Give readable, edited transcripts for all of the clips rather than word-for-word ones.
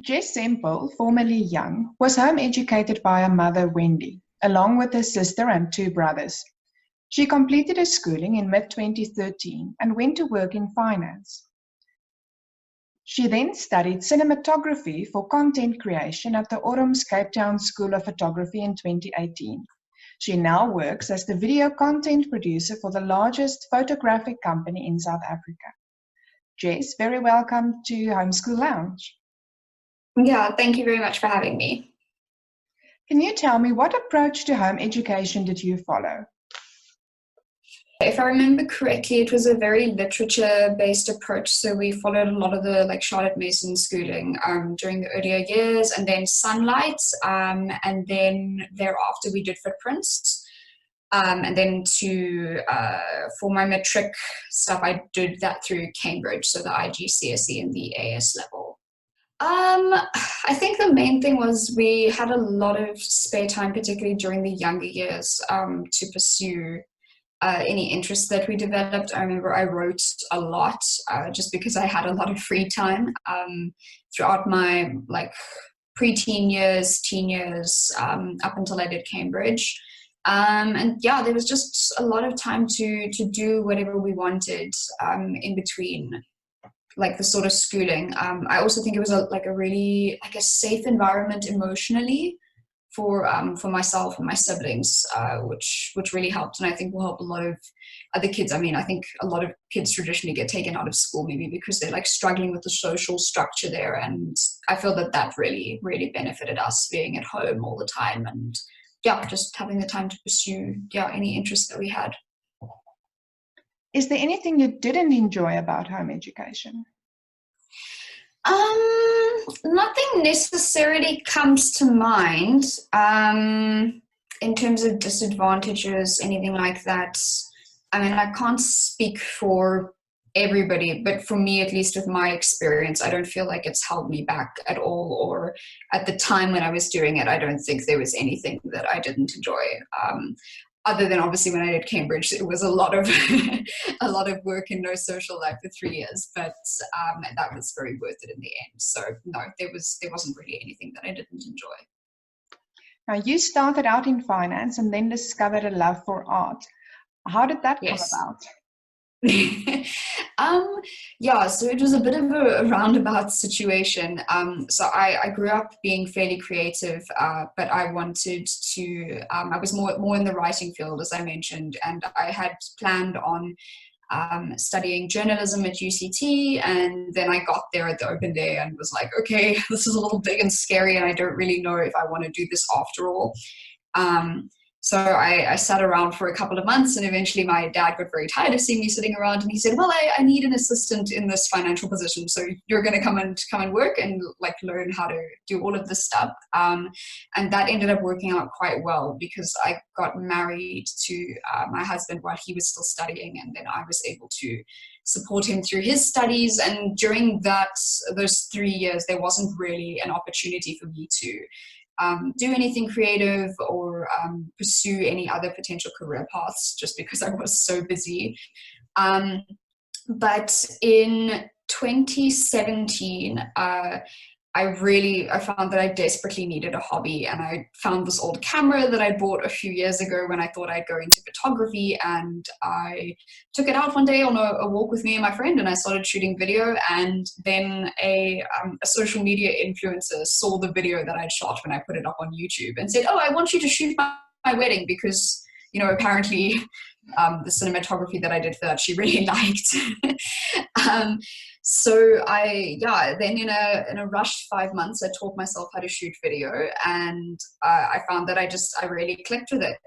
Jess Semple, formerly Young, was home educated by her mother Wendy, along with her sister and two brothers. She completed her schooling in mid-2013 and went to work in finance. She then studied cinematography for content creation at the Orms Cape Town School of Photography in 2018. She now works as the video content producer for the largest photographic company in South Africa. Jess, very welcome to Homeschool Lounge. Yeah, thank you very much for having me. Can you tell me what approach to home education did you follow? If I remember correctly, it was a very literature-based approach. So we followed a lot of the Charlotte Mason schooling during the earlier years, and then Sunlight, and then thereafter we did footprints. And then for my matric stuff, I did that through Cambridge, so the IGCSE and the AS level. I think the main thing was we had a lot of spare time, particularly during the younger years, to pursue any interests that we developed. I remember I wrote a lot just because I had a lot of free time throughout my pre-teen years, teen years, up until I did Cambridge. And yeah, there was just a lot of time to do whatever we wanted in between the sort of schooling. I also think it was a really safe environment emotionally for myself and my siblings, which really helped, and I think will help a lot of other kids. I mean, I think a lot of kids traditionally get taken out of school maybe because they're struggling with the social structure there, and I feel that really benefited us being at home all the time, and yeah, just having the time to pursue any interest that we had. Is there anything you didn't enjoy about home education? Nothing necessarily comes to mind in terms of disadvantages, anything like that. I mean, I can't speak for everybody, but for me, at least with my experience, I don't feel like it's held me back at all, or at the time when I was doing it, I don't think there was anything that I didn't enjoy. Other than obviously when I did Cambridge, it was a lot of a lot of work and no social life for 3 years, but that was very worth it in the end. So no, there wasn't really anything that I didn't enjoy. Now, you started out in finance and then discovered a love for art. How did that come about? Yeah, so it was a bit of a roundabout situation. So I grew up being fairly creative, but I wanted to, I was more in the writing field, as I mentioned, and I had planned on studying journalism at UCT, and then I got there at the open day and was like, okay, this is a little big and scary, and I don't really know if I want to do this after all. So I sat around for a couple of months, and eventually my dad got very tired of seeing me sitting around, and he said, well, I need an assistant in this financial position, so you're going to come and work and learn how to do all of this stuff. And that ended up working out quite well, because I got married to my husband while he was still studying, and then I was able to support him through his studies. And during those 3 years, there wasn't really an opportunity for me to do anything creative or pursue any other potential career paths, just because I was so busy. But in 2017, I found that I desperately needed a hobby, and I found this old camera that I bought a few years ago when I thought I'd go into photography, and I took it out one day on a walk with me and my friend, and I started shooting video. And then a social media influencer saw the video that I'd shot when I put it up on YouTube and said, oh, I want you to shoot my wedding, because apparently the cinematography that I did for that she really liked. So then in a rushed 5 months, I taught myself how to shoot video, and I found that I really clicked with it,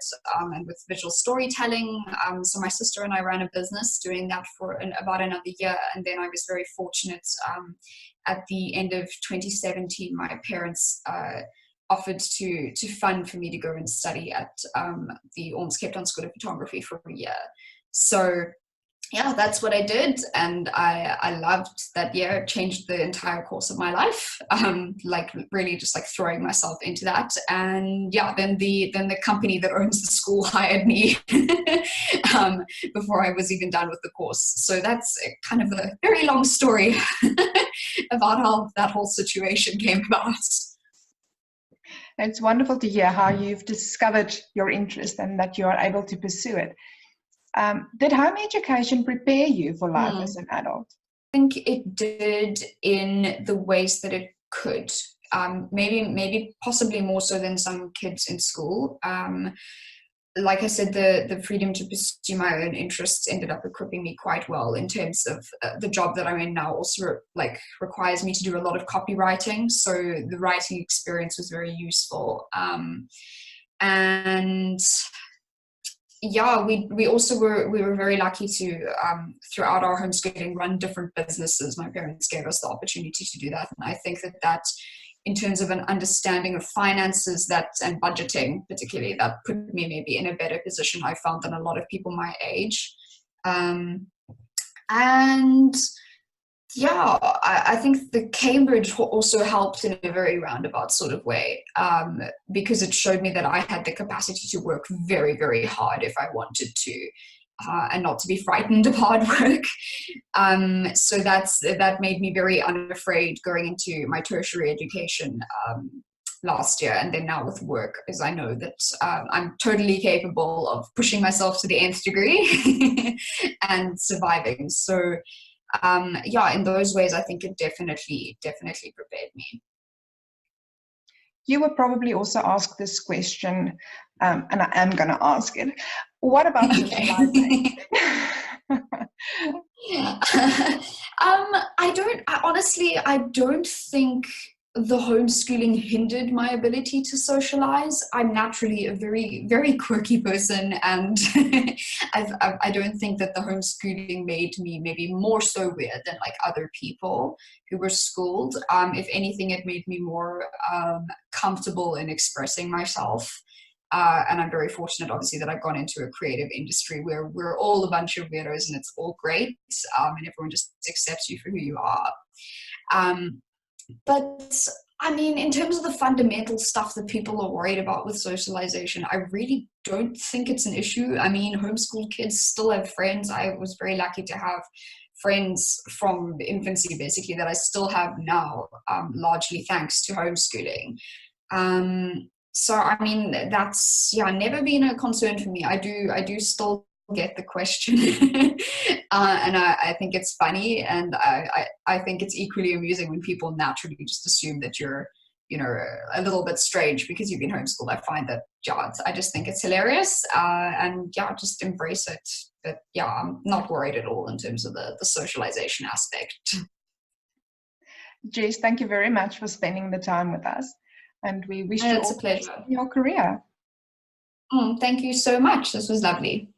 and with visual storytelling. So my sister and I ran a business doing that for about another year, and then I was very fortunate. At the end of 2017, my parents offered to fund for me to go and study at the Orms Cape Town School of Photography for a year. So yeah, that's what I did, and I loved that year. It changed the entire course of my life, really just throwing myself into that. And yeah, then the company that owns the school hired me before I was even done with the course. So that's kind of a very long story. about how that whole situation came about. It's wonderful to hear how you've discovered your interest and that you are able to pursue it. Did home education prepare you for life as an adult? I think it did in the ways that it could. Maybe possibly more so than some kids in school. Like I said, the freedom to pursue my own interests ended up equipping me quite well in terms of the job that I'm in now also requires me to do a lot of copywriting. So the writing experience was very useful. And yeah, we also were very lucky to throughout our homeschooling run different businesses. My parents gave us the opportunity to do that, and I think that in terms of an understanding of finances and budgeting particularly, that put me maybe in a better position, I found, than a lot of people my age. And yeah, I think the Cambridge also helped in a very roundabout sort of way, because it showed me that I had the capacity to work very, very hard if I wanted to, and not to be frightened of hard work. So that made me very unafraid going into my tertiary education last year, and then now with work, as I know that I'm totally capable of pushing myself to the nth degree and surviving. So yeah, in those ways, I think it definitely prepared me. You were probably also asked this question, and I am going to ask it. What about socializing? I don't think the homeschooling hindered my ability to socialize. I'm naturally a very, very quirky person, and I don't think that the homeschooling made me maybe more so weird than like other people who were schooled. If anything, it made me more comfortable in expressing myself. And I'm very fortunate, obviously, that I've gone into a creative industry where we're all a bunch of weirdos and it's all great, and everyone just accepts you for who you are. But I mean, in terms of the fundamental stuff that people are worried about with socialization, I really don't think it's an issue. I mean, homeschool kids still have friends. I was very lucky to have friends from infancy, basically, that I still have now, largely thanks to homeschooling. So, I mean, that's, never been a concern for me. I do still get the question. And I think it's funny, and I think it's equally amusing when people naturally just assume that you're, a little bit strange because you've been homeschooled. I find that, I just think it's hilarious, and just embrace it. But I'm not worried at all in terms of the socialization aspect. Jess, thank you very much for spending the time with us, and we wish you all a pleasure in your career. Thank you so much. This was lovely.